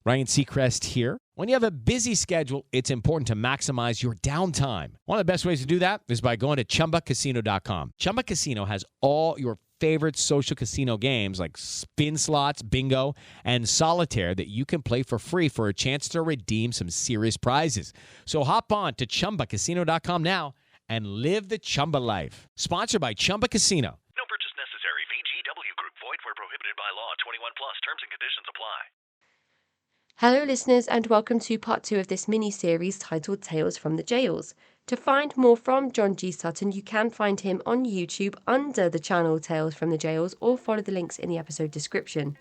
Ryan Seacrest here. When you have a busy schedule, it's important to maximize your downtime. One of the best ways to do that is by going to ChumbaCasino.com. Chumba Casino has all your favorite social casino games like spin slots, bingo, and solitaire that you can play for free for a chance to redeem some serious prizes. So hop on to ChumbaCasino.com now and live the Chumba life. Sponsored by Chumba Casino. No purchase necessary. VGW Group. Void where prohibited by law. 21 plus. Terms and conditions apply. Hello, listeners, and welcome to part 2 of this mini-series titled Tales from the Jails. To find more from John G. Sutton, you can find him on YouTube under the channel Tales from the Jails or follow the links in the episode description.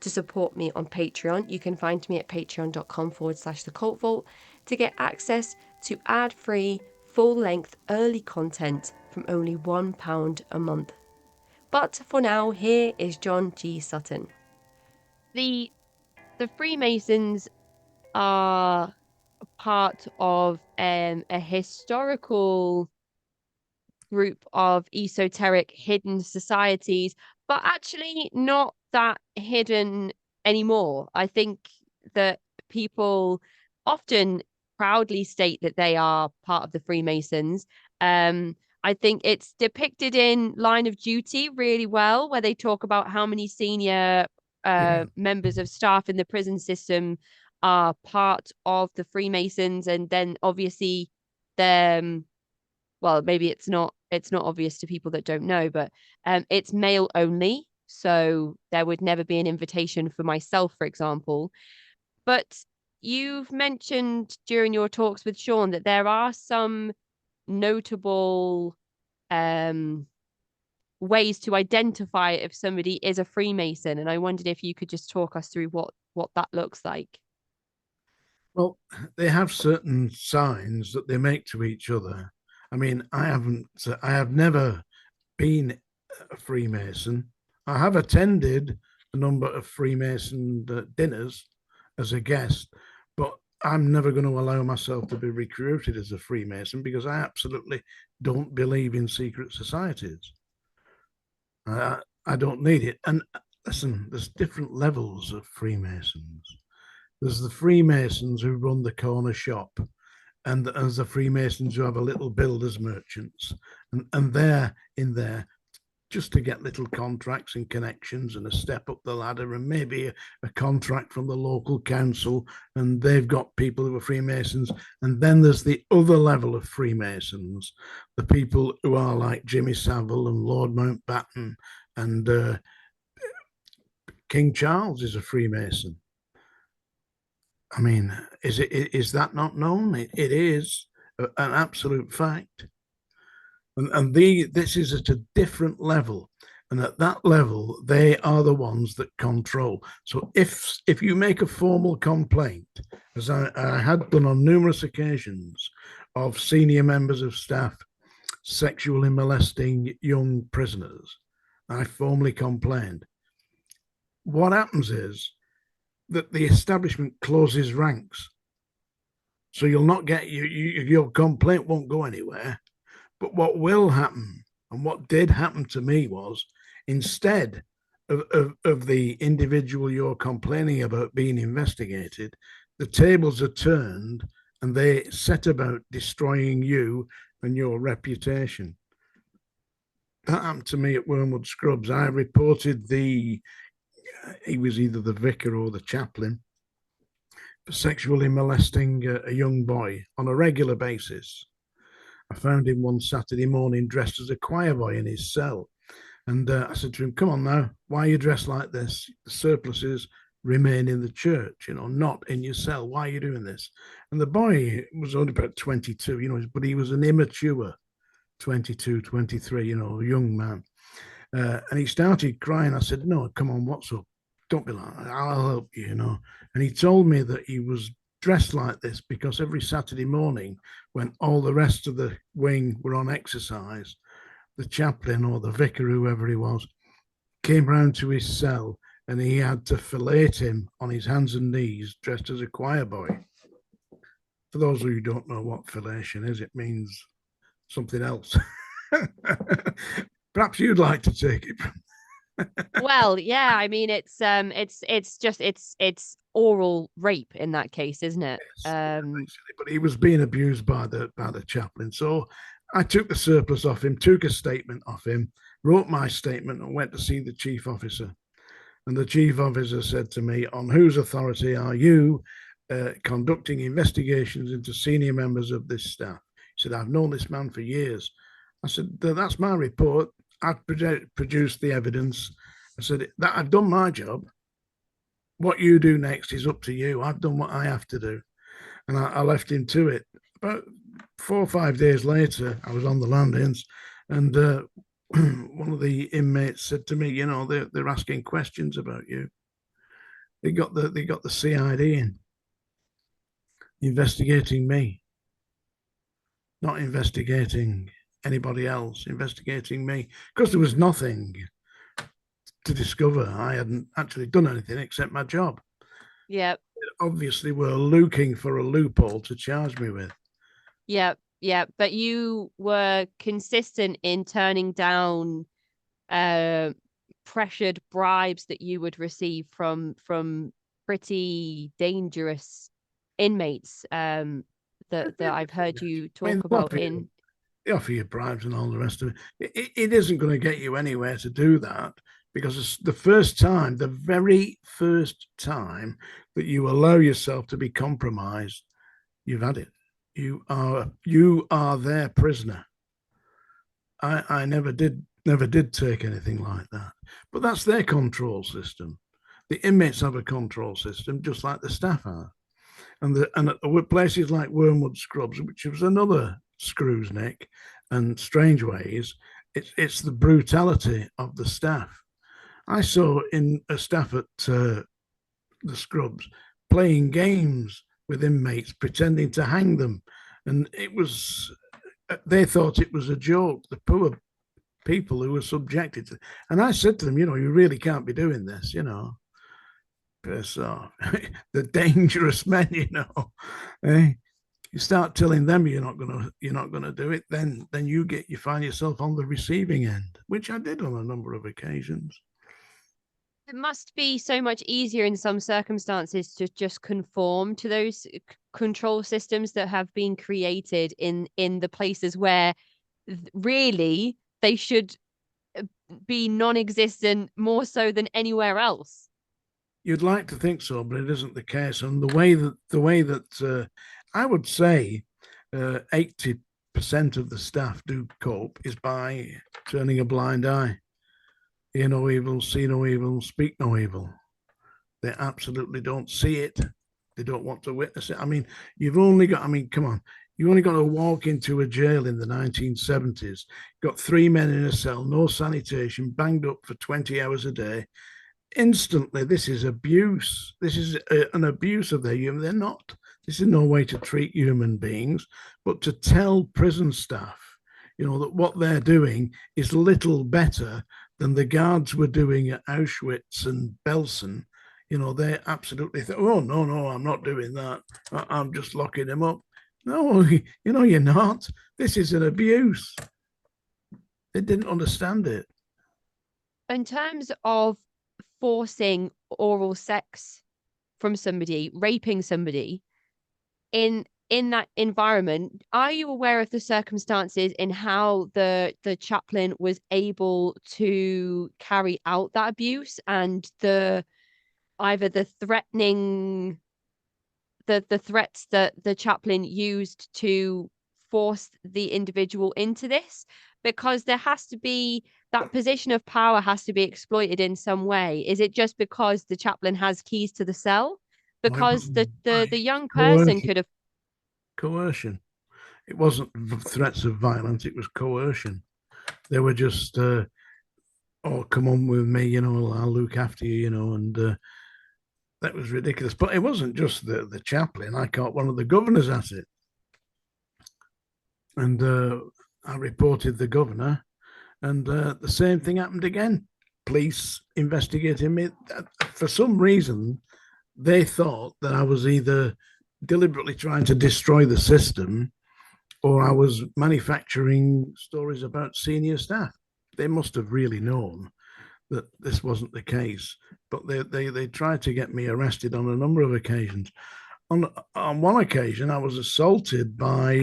To support me on Patreon, you can find me at patreon.com/thecultvault to get access to ad-free, full-length, early content from only £1 a month. But for now, here is John G. Sutton. The Freemasons are part of a historical group of esoteric hidden societies, but actually not that hidden anymore. I think that people often proudly state that they are part of the Freemasons. I think it's depicted in Line of Duty really well, where they talk about how many senior members of staff in the prison system are part of the Freemasons, and then obviously well, maybe it's not obvious to people that don't know, but it's male only, so there would never be an invitation for myself, for example. But you've mentioned during your talks with Sean that there are some notable ways to identify if somebody is a Freemason, and I wondered if you could just talk us through what that looks like. Well, they have certain signs that they make to each other. I mean, I have never been a Freemason. I have attended a number of Freemason dinners as a guest, but I'm never going to allow myself to be recruited as a Freemason because I absolutely don't believe in secret societies. I don't need it. And listen, there's different levels of Freemasons. There's the Freemasons who run the corner shop, and there's the Freemasons who have a little builders merchants, and they're in there just to get little contracts and connections and a step up the ladder and maybe a contract from the local council, and they've got people who are Freemasons. And then there's the other level of Freemasons, the people who are like Jimmy Savile and Lord Mountbatten, and King Charles is a Freemason. I mean, is that not known? It is an absolute fact. And this is at a different level. And at that level, they are the ones that control. So if you make a formal complaint, as I had done on numerous occasions, of senior members of staff sexually molesting young prisoners, I formally complained. What happens is that the establishment closes ranks. So you'll not get, your complaint won't go anywhere. But what will happen, and what did happen to me, was instead of the individual you're complaining about being investigated, the tables are turned and they set about destroying you and your reputation. That happened to me at Wormwood Scrubs. I reported he was either the vicar or the chaplain, for sexually molesting a young boy on a regular basis. I found him one Saturday morning dressed as a choir boy in his cell. And I said to him, come on now, why are you dressed like this? The surplices remain in the church, not in your cell. Why are you doing this? And the boy was only about 22, but he was an immature 22, 23, a young man. And he started crying. I said, no, come on, what's up? Don't be like that. I'll help you, And he told me that he was dressed like this because every Saturday morning, when all the rest of the wing were on exercise, the chaplain or the vicar, whoever he was, came round to his cell and he had to fillet him on his hands and knees dressed as a choir boy. For those of you who don't know what fellation is, it means something else. Perhaps you'd like to take it from Well, yeah, I mean it's oral rape in that case, isn't it? Yes, yeah, basically. But he was being abused by the chaplain. So I took the surplus off him, took a statement off him, wrote my statement, and went to see the chief officer. And the chief officer said to me, "On whose authority are you conducting investigations into senior members of this staff?" He said, "I've known this man for years." I said, "That's my report. I've produced the evidence." I said, "That I've done my job. What you do next is up to you. I've done what I have to do." And I left him to it. About 4 or 5 days later, I was on the landings, and one of the inmates said to me, they're asking questions about you. They got the CID in investigating me, not investigating anybody else, investigating me, because there was nothing to discover. I hadn't actually done anything except my job. Yep. Obviously, we're looking for a loophole to charge me with. Yep. Yep. But you were consistent in turning down pressured bribes that you would receive from pretty dangerous inmates that I've heard you talk about in. They offer you bribes and all the rest of it. It isn't going to get you anywhere to do that, because it's the very first time that you allow yourself to be compromised, you've had it. You are their prisoner. I never did take anything like that, but that's their control system. The inmates have a control system just like the staff are, and at places like Wormwood Scrubs, which was another screws neck and strange ways, it's the brutality of the staff. I saw in a staff at the Scrubs playing games with inmates, pretending to hang them, and they thought it was a joke. The poor people who were subjected to, and I said to them, you really can't be doing this, So the dangerous men, eh? You start telling them you're not gonna do it, then you find yourself on the receiving end, which I did on a number of occasions. It must be so much easier in some circumstances to just conform to those control systems that have been created in the places where really they should be non-existent more so than anywhere else. You'd like to think so, but it isn't the case. And the way that I would say 80% of the staff do cope is by turning a blind eye. Hear no evil, see no evil, speak no evil. They absolutely don't see it. They don't want to witness it. I mean, come on. You only got to walk into a jail in the 1970s, got 3 men in a cell, no sanitation, banged up for 20 hours a day. Instantly, this is abuse. This is an abuse of their human. They're not. This is no way to treat human beings, but to tell prison staff, that what they're doing is little better than the guards were doing at Auschwitz and Belsen. They absolutely think, "Oh, no, I'm not doing that. I'm just locking him up." No, you're not. This is an abuse. They didn't understand it. In terms of forcing oral sex from somebody, raping somebody in that environment, are you aware of the circumstances in how the chaplain was able to carry out that abuse and either the threatening the threats that the chaplain used to force the individual into this? Because there has to be that position of power has to be exploited in some way. Is it just because the chaplain has keys to the cell? Because the young person could have coercion. It wasn't threats of violence, it was coercion. They were just come on with me, I'll look after you, and that was ridiculous. But it wasn't just the chaplain. I caught one of the governors at it, and I reported the governor, and the same thing happened again. Police investigating me. For some reason, they thought that I was either deliberately trying to destroy the system or I was manufacturing stories about senior staff. They must have really known that this wasn't the case. But they tried to get me arrested on a number of occasions. On one occasion, I was assaulted by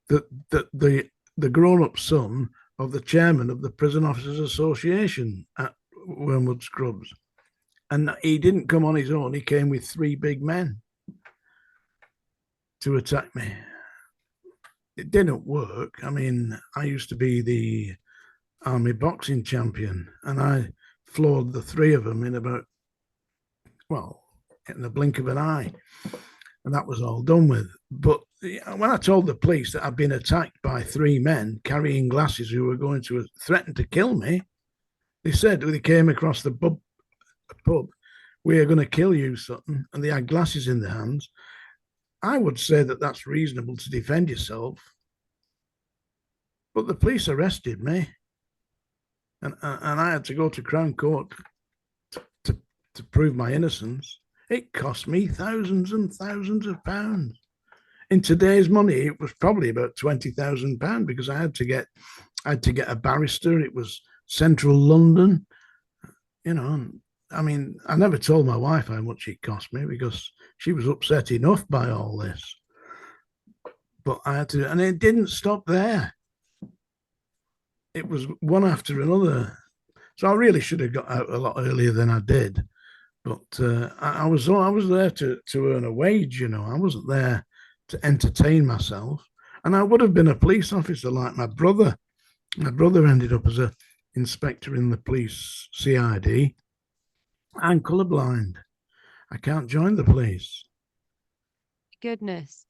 the grown-up son of the chairman of the Prison Officers Association at Wormwood Scrubs. And he didn't come on his own. He came with 3 big men to attack me. It didn't work. I mean, I used to be the army boxing champion, and I floored the 3 of them in the blink of an eye. And that was all done with. But when I told the police that I'd been attacked by 3 men carrying glasses who were going to threaten to kill me, they said, they came across the pub, "We are going to kill you, Sutton," and they had glasses in their hands. I would say that that's reasonable to defend yourself. But the police arrested me, and I had to go to Crown Court to prove my innocence. It cost me thousands and thousands of pounds. In today's money, it was probably about £20,000 because I had to get a barrister. It was central London, I mean, I never told my wife how much it cost me because she was upset enough by all this. But I had to, and it didn't stop there. It was one after another. So I really should have got out a lot earlier than I did. But I was there to earn a wage, I wasn't there to entertain myself. And I would have been a police officer like my brother. My brother ended up as an inspector in the police CID. I'm colourblind. I can't join the police. Goodness.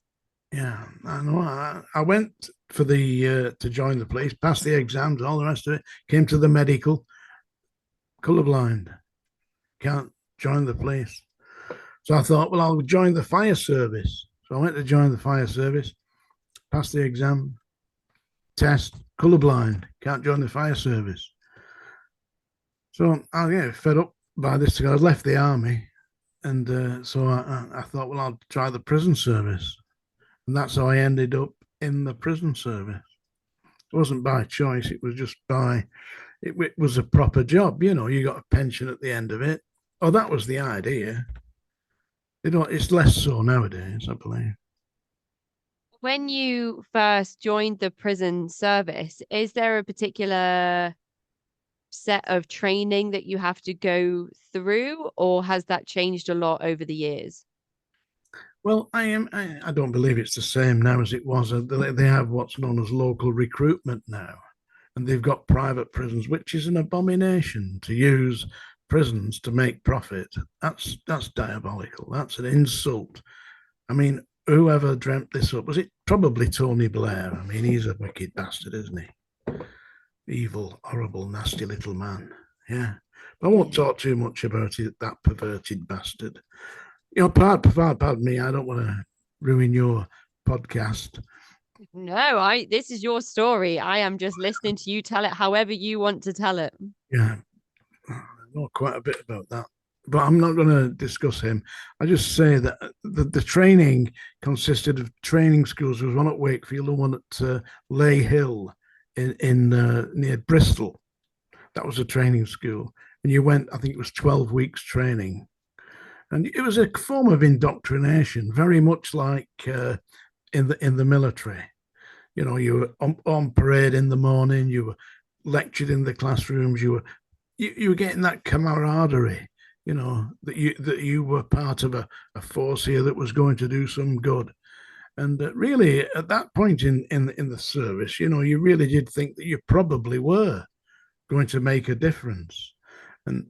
Yeah, I know. I went for to join the police, passed the exams, all the rest of it, came to the medical, colourblind. Can't join the police. So I thought, well, I'll join the fire service. So I went to join the fire service, passed the exam, test, colourblind, can't join the fire service. So I get fed up by this. I left the army, and so I thought, well, I'll try the prison service. And that's how I ended up in the prison service. It wasn't by choice. It was just it was a proper job. You got a pension at the end of it. Oh, that was the idea. It's less so nowadays, I believe. When you first joined the prison service, is there a particular set of training that you have to go through, or has that changed a lot over the years? Well, I don't believe it's the same now as it was. They have what's known as local recruitment now, and they've got private prisons, which is an abomination to use prisons to make profit. That's diabolical. That's an insult. I mean, whoever dreamt this up, was it probably Tony Blair? I mean, he's a wicked bastard, isn't he? Evil, horrible, nasty little man. Yeah. But I won't talk too much about it, that perverted bastard. Pardon me, I don't want to ruin your podcast. No, this is your story. I am just listening to you tell it however you want to tell it. Yeah. I know quite a bit about that, but I'm not going to discuss him. I just say that the training consisted of training schools. There was one at Wakefield and one at Lay Hill in near Bristol. That was a training school, and you went. I think it was 12 weeks training, and it was a form of indoctrination, very much like in the military. You were on parade in the morning. You were lectured in the classrooms. You were getting that camaraderie, that you were part of a force here that was going to do some good. And really, at that point in the service, you really did think that you probably were going to make a difference. And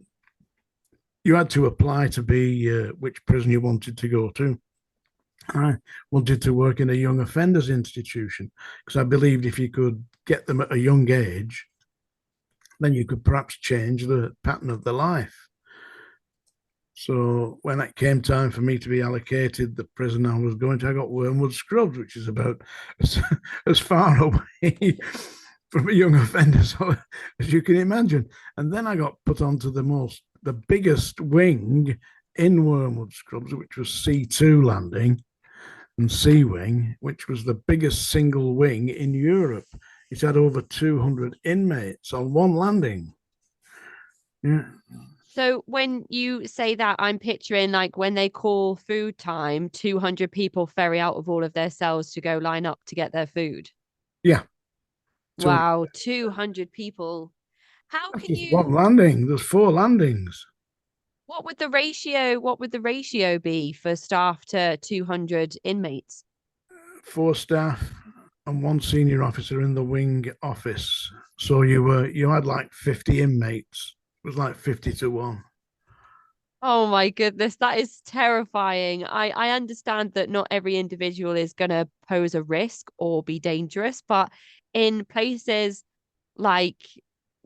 you had to apply to be which prison you wanted to go to. I wanted to work in a young offenders institution because I believed if you could get them at a young age, then you could perhaps change the pattern of their life. So when it came time for me to be allocated the prison I was going to, I got Wormwood Scrubs, which is about as far away from a young offender as you can imagine. And then I got put onto the biggest wing in Wormwood Scrubs, which was C2 landing, and C wing, which was the biggest single wing in Europe. It had over 200 inmates on one landing. Yeah. So when you say that, I'm picturing like when they call food time, 200 people ferry out of all of their cells to go line up to get their food. Yeah. Wow, 200 people. How That's can just one you, landing. There's 4 landings. what would the ratio be for staff to 200 inmates? 4 staff and 1 senior officer in the wing office. So you had like 50 inmates. It was like 50 to 1. Oh my goodness, that is terrifying. I understand that not every individual is going to pose a risk or be dangerous, but in places like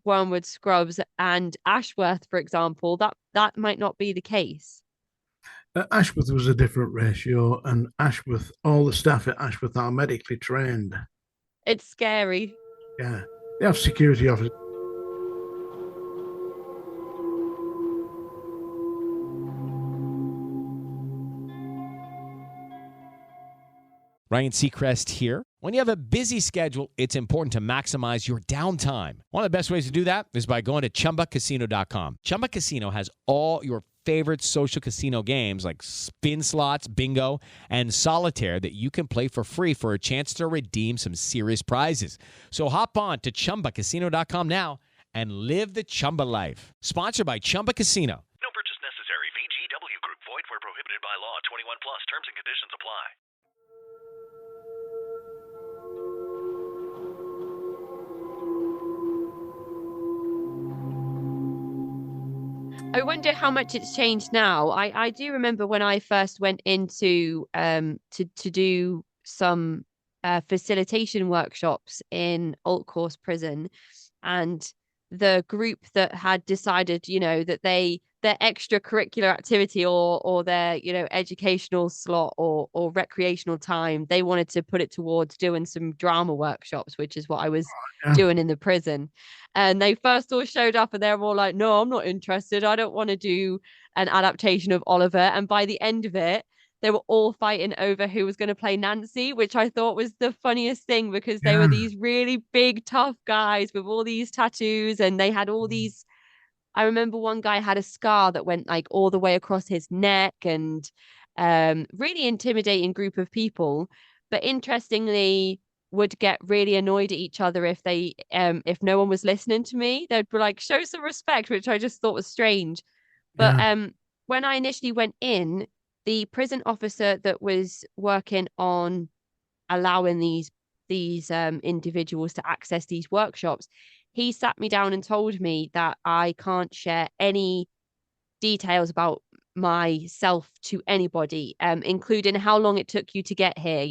Wormwood Scrubs and Ashworth, for example, that might not be the case. Ashworth was a different ratio, and Ashworth, all the staff at Ashworth are medically trained. It's scary. Yeah, they have security officers. Ryan Seacrest here. When you have a busy schedule, it's important to maximize your downtime. One of the best ways to do that is by going to chumbacasino.com. Chumba Casino has all your favorite social casino games like spin slots, bingo, and solitaire that you can play for free for a chance to redeem some serious prizes. So hop on to chumbacasino.com now and live the Chumba life. Sponsored by Chumba Casino. No purchase necessary. VGW Group. Void where prohibited by law. 21 plus. Terms and conditions apply. I wonder how much it's changed now. I do remember when I first went into to do some facilitation workshops in Old Course Prison, and the group that had decided, that their extracurricular activity or their, educational slot or recreational time, they wanted to put it towards doing some drama workshops, which is what I was doing in the prison. And they first all showed up and they were all like, no, I'm not interested. I don't want to do an adaptation of Oliver. And by the end of it, they were all fighting over who was going to play Nancy, which I thought was the funniest thing because they were these really big, tough guys with all these tattoos and they had all these. I remember one guy had a scar that went like all the way across his neck and really intimidating group of people. But interestingly, would get really annoyed at each other if no one was listening to me. They'd be like, show some respect, which I just thought was strange. But when I initially went in, the prison officer that was working on allowing these individuals to access these workshops, he sat me down and told me that I can't share any details about myself to anybody, including how long it took you to get here.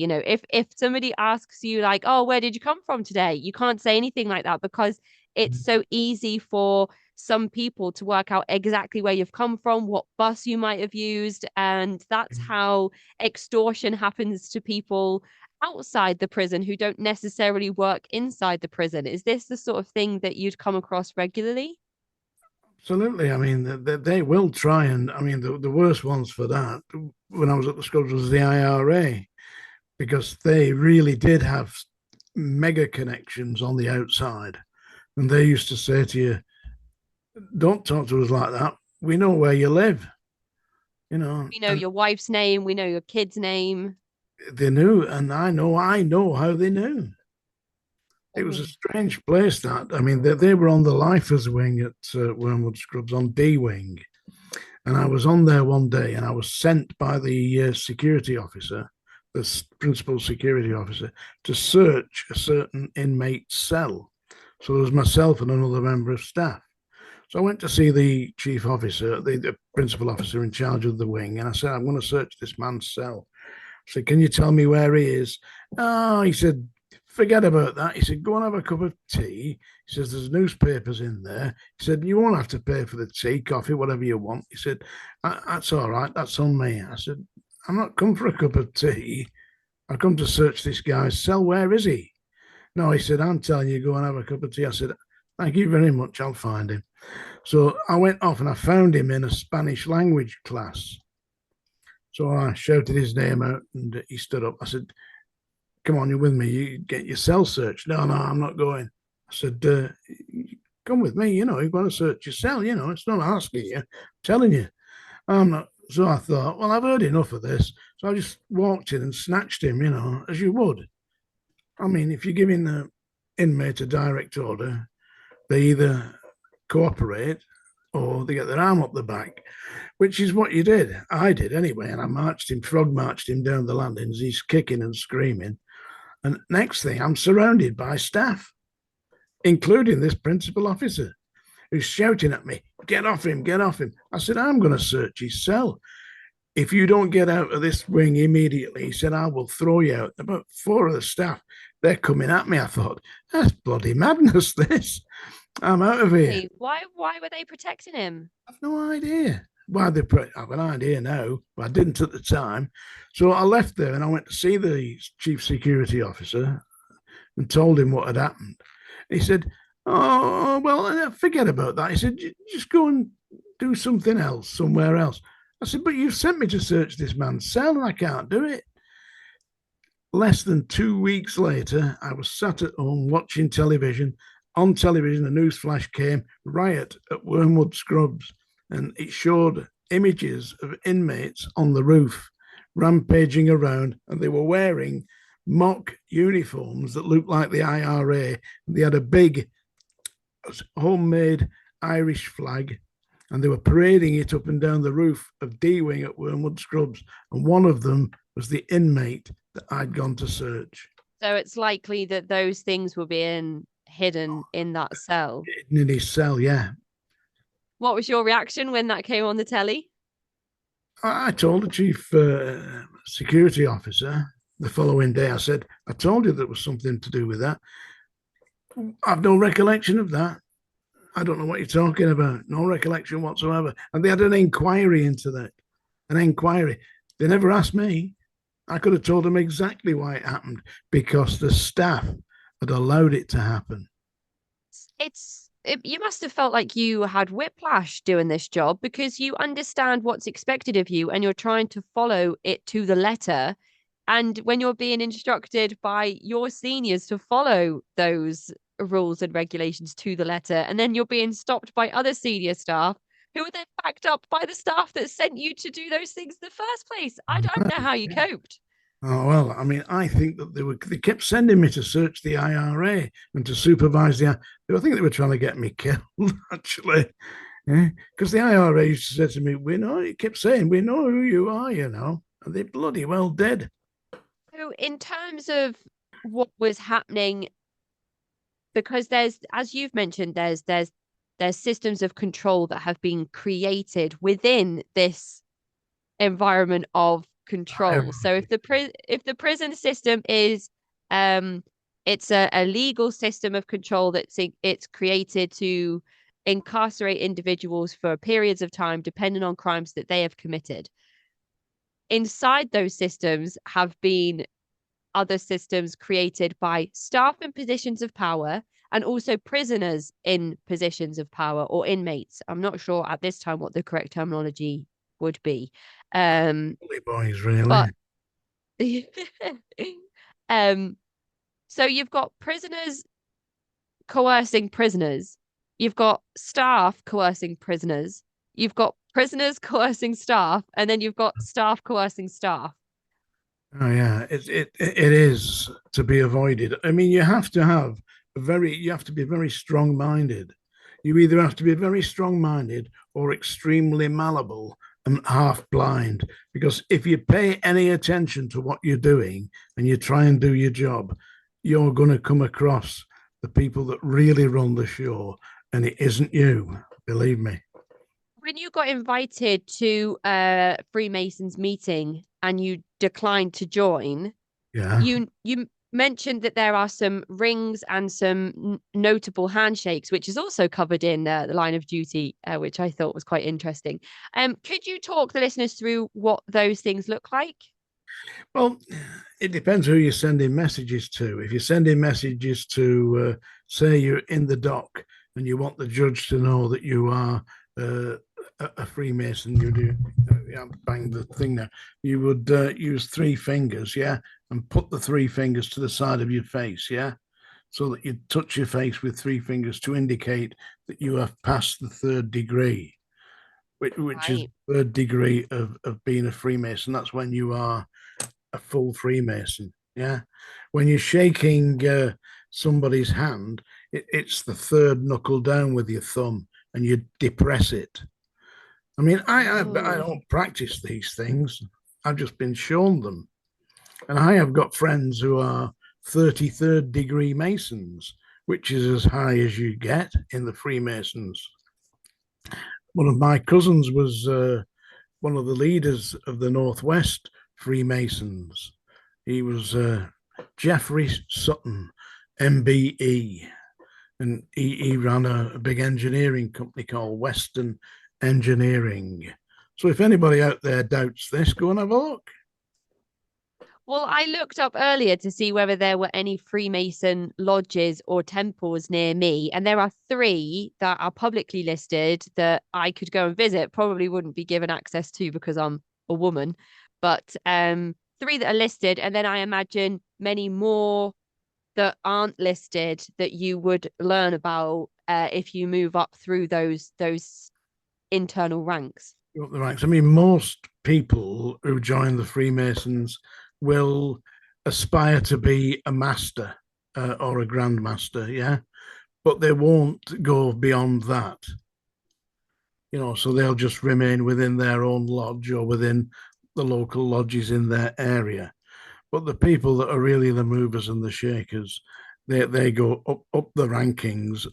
If somebody asks you like, oh, where did you come from today, you can't say anything like that because it's so easy for some people to work out exactly where you've come from, what bus you might have used, and that's how extortion happens to people outside the prison who don't necessarily work inside the prison. Is this the sort of thing that you'd come across regularly? Absolutely. I mean, they will try, and I mean, the worst ones for that when I was at the schools was the IRA, because they really did have mega connections on the outside, and they used to say to you, "Don't talk to us like that. We know where you live." We know your wife's name. We know your kid's name. They knew, and I know how they knew. It was a strange place. That I mean, they were on the lifers wing at Wormwood Scrubs on D wing, and I was on there one day, and I was sent by the security officer, the principal security officer, to search a certain inmate's cell. So there was myself and another member of staff. So I went to see the chief officer, the principal officer in charge of the wing, and I said, I'm going to search this man's cell. I said, can you tell me where he is? Oh, he said, forget about that. He said, go and have a cup of tea. He says, there's newspapers in there. He said, you won't have to pay for the tea, coffee, whatever you want. He said, that's all right. That's on me. I said, I'm not come for a cup of tea. I've come to search this guy's cell. Where is he? No, he said, I'm telling you, go and have a cup of tea. I said, thank you very much. I'll find him. So I went off and I found him in a Spanish language class. So I shouted his name out and he stood up. I said, come on, you're with me. You get your cell searched. No, I'm not going. I said, come with me. You know, you've got to search your cell. You know, it's not asking you, I'm telling you. I'm not. So I thought, well, I've heard enough of this. So I just walked in and snatched him, you know, as you would. I mean, if you're giving the inmate a direct order, they either cooperate or they get their arm up the back, which is what you did. I did anyway. And I frog marched him down the landings. He's kicking and screaming. And next thing, I'm surrounded by staff, including this principal officer, who's shouting at me, get off him, get off him. I said, I'm going to search his cell. If you don't get out of this wing immediately, he said, I will throw you out. About 4 of the staff, they're coming at me. I thought, that's bloody madness, this. I'm out of here. Hey, why were they protecting him? I've no idea. Why they I've an idea now, but I didn't at the time. So I left there and I went to see the chief security officer and told him what had happened. He said, oh, well, forget about that. He said, just go and do something else, somewhere else. I said, but you've sent me to search this man's cell and I can't do it. Less than 2 weeks later, I was sat at home watching television. On television, the news flash came, riot at Wormwood Scrubs, and it showed images of inmates on the roof rampaging around, and they were wearing mock uniforms that looked like the IRA. They had a big homemade Irish flag, and they were parading it up and down the roof of D Wing at Wormwood Scrubs, and one of them was the inmate that I'd gone to search. So it's likely that those things were being hidden in that cell. In his cell, yeah. What was your reaction when that came on the telly? I told the chief security officer the following day, I said, I told you there was something to do with that. I've no recollection of that. I don't know what you're talking about. No recollection whatsoever. And they had an inquiry into that. An inquiry. They never asked me. I could have told them exactly why it happened, because the staff had allowed it to happen. You must have felt like you had whiplash doing this job, because you understand what's expected of you and you're trying to follow it to the letter. And when you're being instructed by your seniors to follow those rules and regulations to the letter, and then you're being stopped by other senior staff who are then backed up by the staff that sent you to do those things in the first place. I don't know how you coped. Oh, well, I mean, I think that they kept sending me to search the IRA and to supervise I think they were trying to get me killed, actually. Because the IRA used to say to me, it kept saying, we know who you are, you know, and they bloody well did. So in terms of what was happening, because there's, as you've mentioned, there's systems of control that have been created within this environment of control. So if the prison system is it's a legal system of control it's created to incarcerate individuals for periods of time depending on crimes that they have committed. Inside those systems have been other systems created by staff in positions of power and also prisoners in positions of power, or inmates. I'm not sure at this time what the correct terminology would be. Boys, really. But so you've got prisoners coercing prisoners, you've got staff coercing prisoners, you've got prisoners coercing staff, and then you've got staff coercing staff. Oh yeah, it is to be avoided. I mean, you have to be very strong-minded. You either have to be very strong-minded or extremely malleable and half blind. Because if you pay any attention to what you're doing and you try and do your job, you're going to come across the people that really run the show, and it isn't you, believe me. When you got invited to a Freemasons meeting and you declined to join, yeah, you mentioned that there are some rings and some notable handshakes, which is also covered in the line of duty, which I thought was quite interesting. Could you talk the listeners through what those things look like? Well, it depends who you're sending messages to. If you're sending messages to, say, you're in the dock and you want the judge to know that you are a Freemason, you do bang the thing there. You would use 3 fingers, yeah, and put the 3 fingers to the side of your face, yeah, so that you touch your face with 3 fingers to indicate that you have passed the 3rd degree, which is Right. the 3rd degree of being a Freemason. That's when you are a full Freemason. Yeah. When you're shaking somebody's hand, it's the 3rd knuckle down with your thumb and you depress it. I mean, I Oh. don't practice these things. I've just been shown them. And I have got friends who are 33rd degree Masons, which is as high as you get in the Freemasons. One of my cousins was one of the leaders of the Northwest Freemasons. He was Jeffrey Sutton, MBE, and he ran a big engineering company called Western Engineering. So if anybody out there doubts this, go and have a look. Well, I looked up earlier to see whether there were any Freemason lodges or temples near me, and there are 3 that are publicly listed that I could go and visit. Probably wouldn't be given access to because I'm a woman, but 3 that are listed, and then I imagine many more that aren't listed that you would learn about if you move up through those internal ranks. Up the ranks. I mean, most people who join the Freemasons will aspire to be a master or a grandmaster, yeah, but they won't go beyond that. You know, so they'll just remain within their own lodge or within the local lodges in their area. But the people that are really the movers and the shakers, they go up the rankings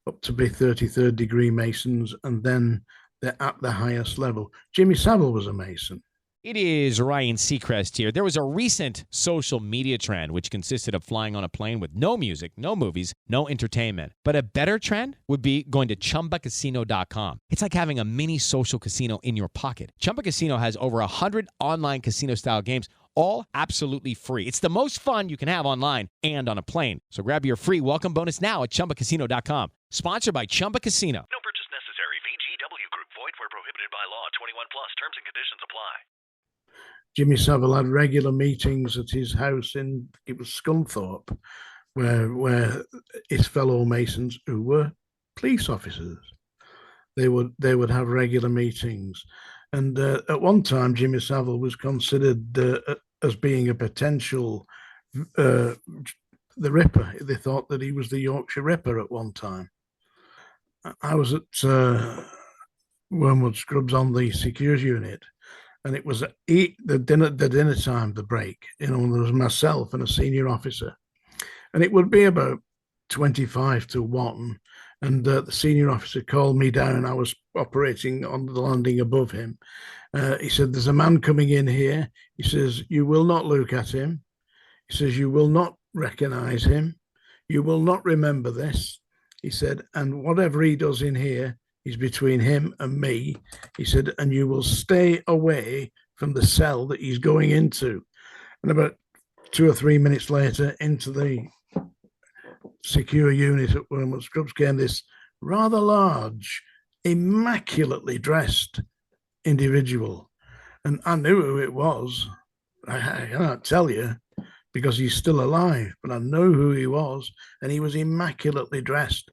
up to be 33rd degree Masons, and then they're at the highest level. Jimmy Savile was a Mason. It is Ryan Seacrest here. There was a recent social media trend which consisted of flying on a plane with no music, no movies, no entertainment. But a better trend would be going to chumbacasino.com. It's like having a mini social casino in your pocket. Chumba Casino has over 100 online casino-style games, all absolutely free. It's the most fun you can have online and on a plane. So grab your free welcome bonus now at chumbacasino.com. Sponsored by Chumba Casino. No purchase necessary. VGW Group. Void where prohibited by law. 21 plus. Terms and conditions apply. Jimmy Savile had regular meetings at his house it was Scunthorpe, where his fellow Masons, who were police officers, they would have regular meetings. And at one time, Jimmy Savile was considered as being a potential the Ripper. They thought that he was the Yorkshire Ripper at one time. I was at Wormwood Scrubs on the security unit, and it was the dinner time, the break. You know, there was myself and a senior officer, and it would be about 25 to 1. And the senior officer called me down. I was operating on the landing above him. He said, "There's a man coming in here." He says, "You will not look at him." He says, "You will not recognize him. You will not remember this." He said, "And whatever he does in here is between him and me." He said, "And you will stay away from the cell that he's going into." And about 2 or 3 minutes later, into the secure unit at Wormwood Scrubs came this rather large, immaculately dressed individual. And I knew who it was. I cannot tell you because he's still alive, but I know who he was, and he was immaculately dressed.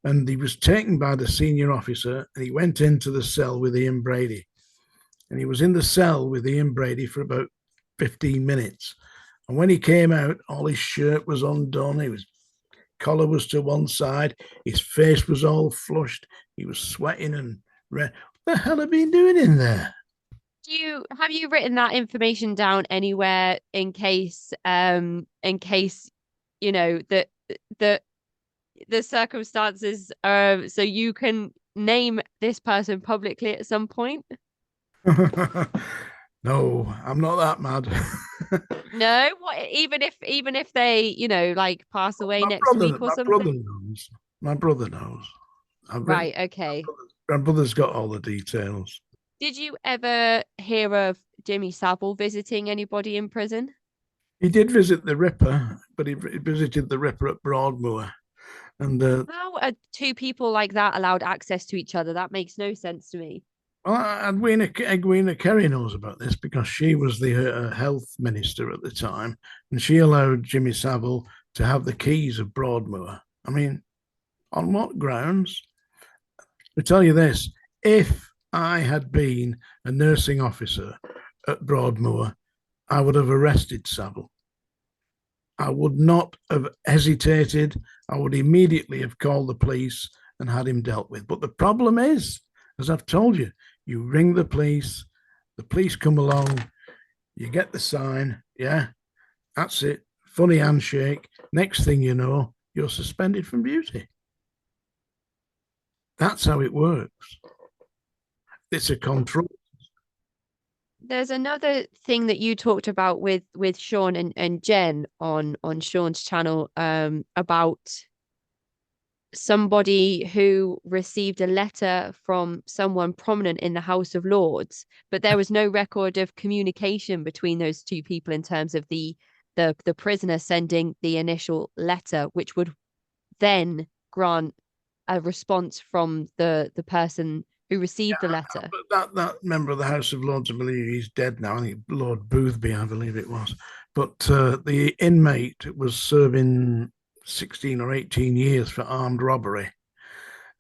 And he was taken by the senior officer, and he went into the cell with Ian Brady. And he was in the cell with Ian Brady for about 15 minutes. And when he came out, all his shirt was undone. His collar was to one side. His face was all flushed. He was sweating and red. What the hell have you been doing in there? Have you written that information down anywhere in case you know that the circumstances so you can name this person publicly at some point? No, I'm not that mad. No, what even if they, like pass away next week or My something? brother knows. My brother knows. I've written, Right, okay. my brother's got all the details. Did you ever hear of Jimmy Savile visiting anybody in prison? He did visit the Ripper, but he visited the Ripper at Broadmoor. And How are two people like that allowed access to each other? That makes no sense to me. well, Edwina Kerry knows about this because she was the health minister at the time, and she allowed Jimmy Savile to have the keys of Broadmoor. I mean, on what grounds? I tell you this: if I had been a nursing officer at Broadmoor, I would have arrested Savile. I would not have hesitated. I would immediately have called the police and had him dealt with. But the problem is, as I've told you, you ring the police come along, you get the sign, yeah, that's it. Funny handshake. Next thing you know, you're suspended from duty. That's how it works. It's a control. There's another thing that you talked about with Sean and Jen on Sean's channel about somebody who received a letter from someone prominent in the House of Lords, but there was no record of communication between those two people in terms of the prisoner sending the initial letter, which would then grant a response from the person who received the letter. That member of the House of Lords, I believe he's dead now. I think Lord Boothby, I believe it was. But the inmate was serving 16 or 18 years for armed robbery.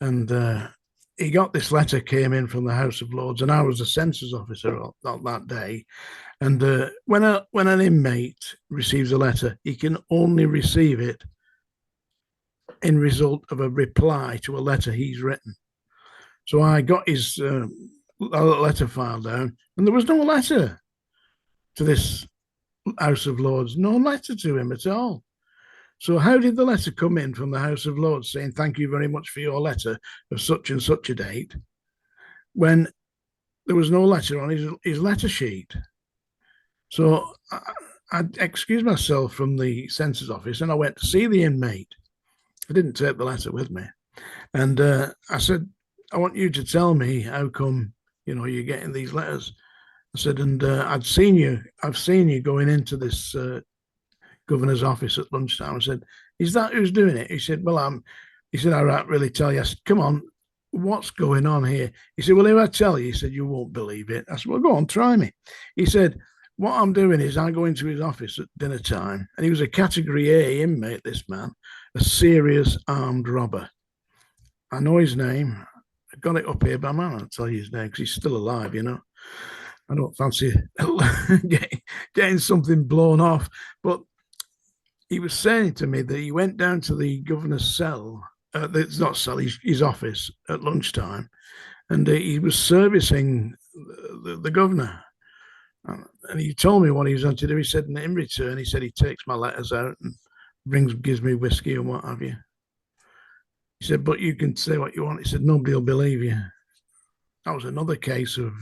And he got this letter, came in from the House of Lords, and I was a census officer on that day. And when an inmate receives a letter, he can only receive it in result of a reply to a letter he's written. So I got his letter file down, and there was no letter to this House of Lords, no letter to him at all. So how did the letter come in from the House of Lords saying, thank you very much for your letter of such and such a date, when there was no letter on his letter sheet? So I excused myself from the census office and I went to see the inmate. I didn't take the letter with me. And I said, I want you to tell me how come, you're getting these letters. I said, and I've seen you going into this governor's office at lunchtime. I said, is that who's doing it? He said, well, he said, I can't really tell you. I said, come on, what's going on here? He said, well, if I tell you, he said, you won't believe it. I said, well, go on, try me. He said, what I'm doing is I go into his office at dinner time, and he was a category A inmate, this man, a serious armed robber. I know his name. I got it up here, but I'm not going to tell you his name because he's still alive, I don't fancy getting something blown off. But he was saying to me that he went down to the governor's cell, it's not cell, his office at lunchtime, and he was servicing the governor. And he told me what he was going to do. He said, in return, he said he takes my letters out and gives me whiskey and what have you. He said, but you can say what you want. He said, nobody will believe you. That was another case of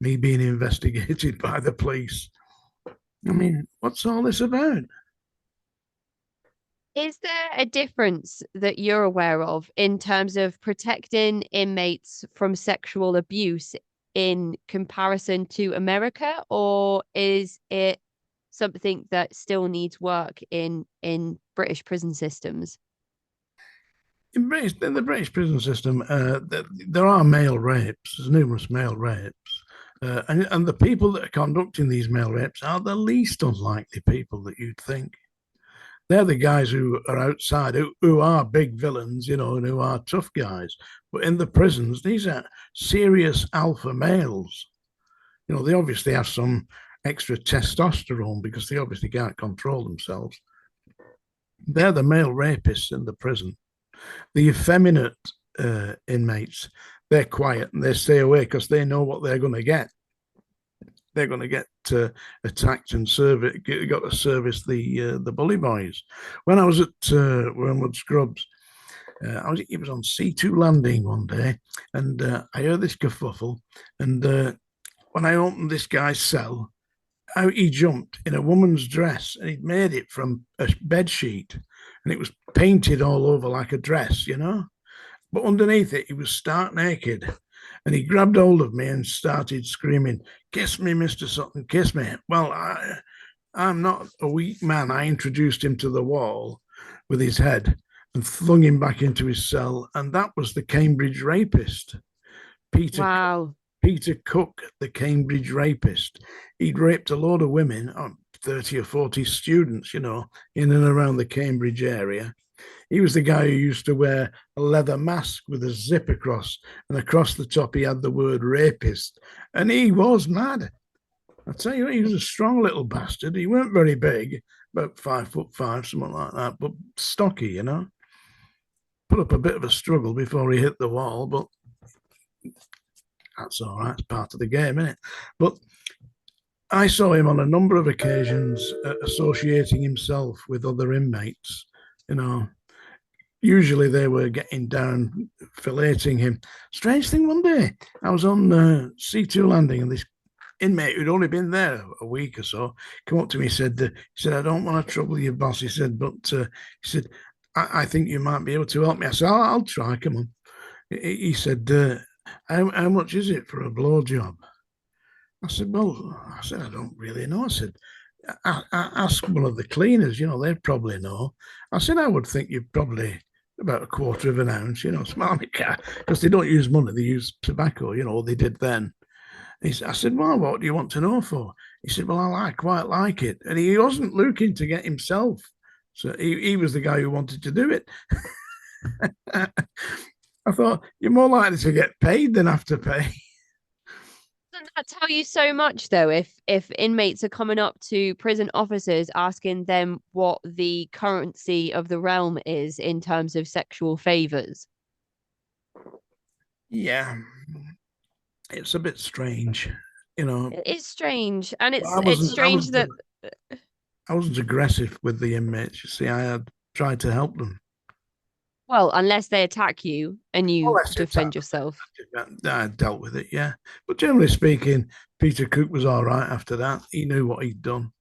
me being investigated by the police. I mean, what's all this about? Is there a difference that you're aware of in terms of protecting inmates from sexual abuse in comparison to America, or is it something that still needs work in British prison systems? In the British prison system, there are male rapes. There's numerous male rapes. And the people that are conducting these male rapes are the least unlikely people that you'd think. They're the guys who are outside, who are big villains, and who are tough guys. But in the prisons, these are serious alpha males. They obviously have some extra testosterone because they obviously can't control themselves. They're the male rapists in the prison. The effeminate inmates, they're quiet and they stay away because they know what they're going to get. They're going to get attacked and got to service the bully boys. When I was at Wormwood Scrubs, it was on C2 landing one day, and I heard this kerfuffle. And when I opened this guy's cell, out he jumped in a woman's dress, and he'd made it from a bed sheet, and it was painted all over like a dress, But underneath it, he was stark naked. And he grabbed hold of me and started screaming, "Kiss me, Mr. Sutton, kiss me." Well, I'm not a weak man. I introduced him to the wall with his head. and flung him back into his cell. And that was the Cambridge rapist, Wow. Peter Cook, the Cambridge rapist. He'd raped a load of women, 30 or 40 students, in and around the Cambridge area. He was the guy who used to wear a leather mask with a zip across, and across the top he had the word rapist. And he was mad. I tell you, he was a strong little bastard. He weren't very big, about 5'5", something like that, but stocky, Put up a bit of a struggle before he hit the wall, but that's all right. It's part of the game, isn't it? But I saw him on a number of occasions associating himself with other inmates. Usually they were getting down, filleting him. Strange thing, one day I was on C2 landing, and this inmate who'd only been there a week or so came up to me. He said, "I don't want to trouble you, boss." He said, "But he said, I think you might be able to help me." I said, I'll try. Come on. He said, how much is it for a blowjob? I said, I don't really know. I said, ask one of the cleaners, they probably know. I said, I would think you'd probably about a quarter of an ounce, smarmy cat, because they don't use money, they use tobacco, they did then. I said, well, what do you want to know for? He said, well, I quite like it. And he wasn't looking to get himself. So he was the guy who wanted to do it. I thought, you're more likely to get paid than have to pay. Doesn't that tell you so much, though, if inmates are coming up to prison officers asking them what the currency of the realm is in terms of sexual favors? Yeah. It's a bit strange, It is strange. And it's I strange that... wasn't aggressive with the inmates. You see, I had tried to help them. Well, unless they attack you and you defend yourself. I dealt with it, yeah. But generally speaking, Peter Cook was all right after that. He knew what he'd done.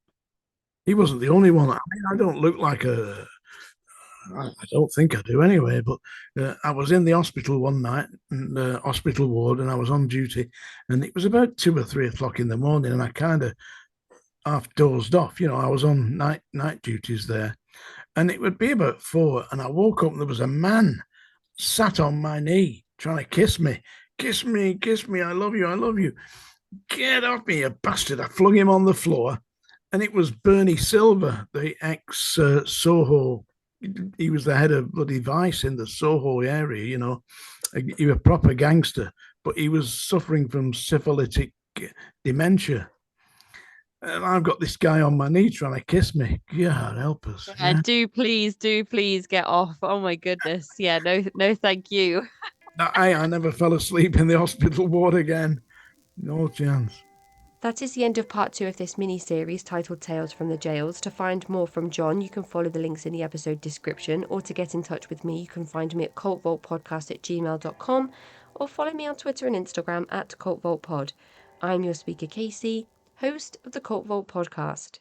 He wasn't the only one. I mean, I don't look like I don't think I do anyway, but I was in the hospital one night, in the hospital ward, and I was on duty, and it was about 2 or 3 o'clock in the morning, and I kind of half dozed off. I was on night duties there. And it would be about 4, and I woke up and there was a man sat on my knee trying to kiss me. Kiss me, I love you, I love you. Get off me, you bastard. I flung him on the floor, and it was Bernie Silver, the ex-Soho. He was the head of bloody Vice in the Soho area, He was a proper gangster, but he was suffering from syphilitic dementia. And I've got this guy on my knee trying to kiss me. God help us. Yeah. Do please get off. Oh my goodness. Yeah, no, thank you. I never fell asleep in the hospital ward again. No chance. That is the end of part 2 of this mini-series titled Tales from the Jails. To find more from John, you can follow the links in the episode description, or to get in touch with me, you can find me at cultvaultpodcast@gmail.com, or follow me on Twitter and Instagram at cultvaultpod. I'm your speaker, Casey, host of the Cult Vault Podcast.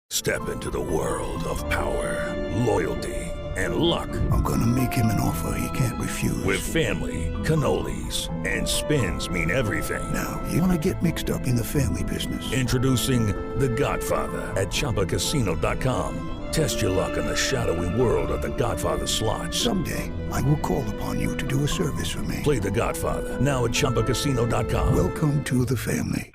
Step into the world of power, loyalty, and luck. I'm going to make him an offer he can't refuse. With family, cannolis, and spins mean everything. Now, you want to get mixed up in the family business. Introducing The Godfather at ChumbaCasino.com. Test your luck in the shadowy world of The Godfather slot. Someday, I will call upon you to do a service for me. Play The Godfather now at ChumbaCasino.com. Welcome to the family.